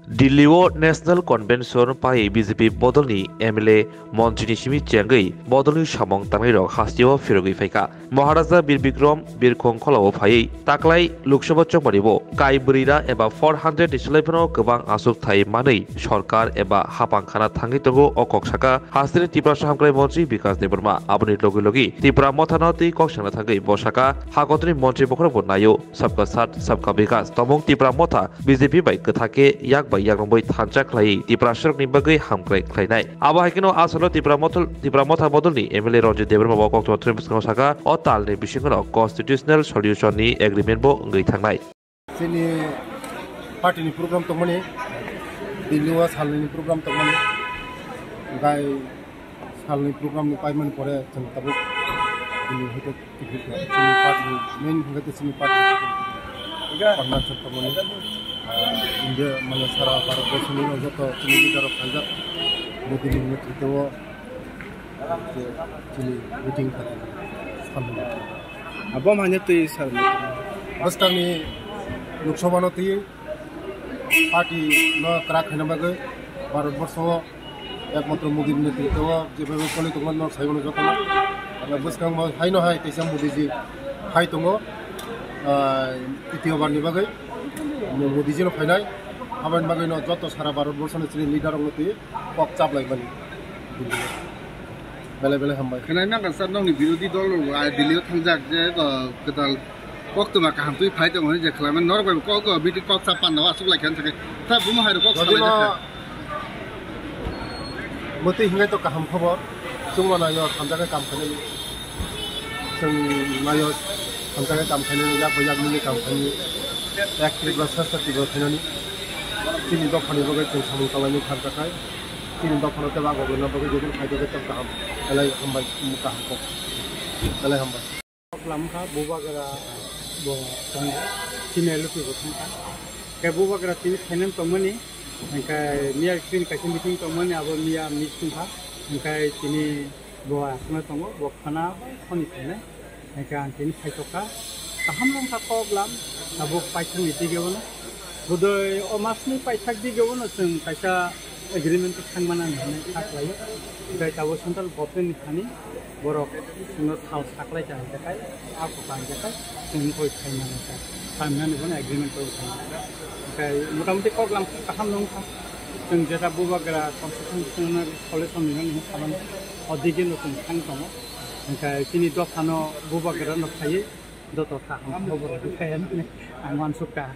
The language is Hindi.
दिल्लीआव नेशनल कन्वेन्शन पाई बीजेपी बदलनि एमएलए मन्त्रीनि सिमि चेंगै बदलनि सामं तांगैरक हास्तियाव फिरगै फाइका महाराजा बीरबिक्रम बिरखं खलाव फायै ताक्लाय लोकसभा चंबारिबो काइबुरिरा एबा 400 डिसलाइफोराव गोबां आसुक थाय मानै सरकार एबा हापांखाना थांगै तंगो अकक साका हास्तिनि त्रिपुरा सामग्राय मन्त्री विकास देबर्मा आबुनि लगे लगे त्रिपुरा मथाना तै कक्साना थांगै बसाका हागतनि मन्त्री बखरबो नायो सबका साथ सबका विकास तमंग त्रिपुरा मथा बीजेपी बाय कथाके याक याग्रंबै थानचा खलाई त्रिपुरा सरकनि बगै हामग्राय खलायनाय आबाहायकिनो आसलो त्रिपुरा मथा बदलनि एमएलए रंजित देबर्मा बकक्ट ट्रेम्पसखौ साका अतालनि बिसिंगनो कन्स्टिट्यूशनल सल्यूशननि एग्रीमेंट बो गै थांनाय जोंनि पार्टीनि प्रग्राम तमनि दिल्लीआव सालनि प्रग्राम तमनि गाय सालनि प्रग्रामनि पाइमन परे जों तब दिल्ली होते जोंनि पार्टी मेन होते जोंनि पार्टी अरुणाचल तमनि इंडिया माने सारा भारत वर्षनि जत जोंनि लिडार फाइजाब मोदीनि नेतृत्वआव जोंनि मिटिं खालामो सालनि अब माने तै साल बस्तानि लोकसभा नती पार्टी न क्राक है बगे भारत वर्ष एकमात्र मोदी नेतृत्व जेबे चलित न साइबन जतना बसकां हाई न हाई तैसा मोदी जी हाई दङ तृतीय बारनि बगे मोदी जी फाइनाय हाबानि बगे न जत सारा भारत वर्षनि जोंनि लिडार नती पक चाबलायबानि बेले बेले हामबाय खोनाय नांगोन सार नंनि बिरोधी दल दिल्लीआव थांजाक जे गोदाल वक्तमा काम तुई फाइदा भने जे खलाम नरबाय कक बिटि कक चापान नवा सुबलाय खान सके था बुम हायरो कक सलाय मते हिंगाय तो काम खबर जों नायो थामजागा काम खाने जों नायो थामजागा काम खाने या बयागनि काम खाने एक ट्रिप सास्ता टिगो खाने तिनि दफानि बगे जों सामु खालायनि खारजाखाय तिनि दफानो ते बागो गना बगे जों फाइदा के तब काम एलाय हमबाय मुका हमको एलाय हमबाय लामखा बोबागरा bo tang chine lupi bo tang ke bo bagra tin phenem tomani ka niya tin ka meeting tomani abo niya meeting ha ka tini bo asma tomo bo khana khoni thene ka tin phaitoka hamlam ka problem abo paithang iti gebona bodoi o masni paithak di gebona sing kaisa agreement thangmana hane thaklai kai tabo central government khani borok sino thal saklai ja jakai ako pan jakai sing koi thaimana ka thaimana bona agreement ko kai motamoti program kaham nong ka sing jeta bubagra constitutional solution ni kaman odigi notun thang tomo kai tini do thano bubagra no khai do to tha hom khobor kai angwan suka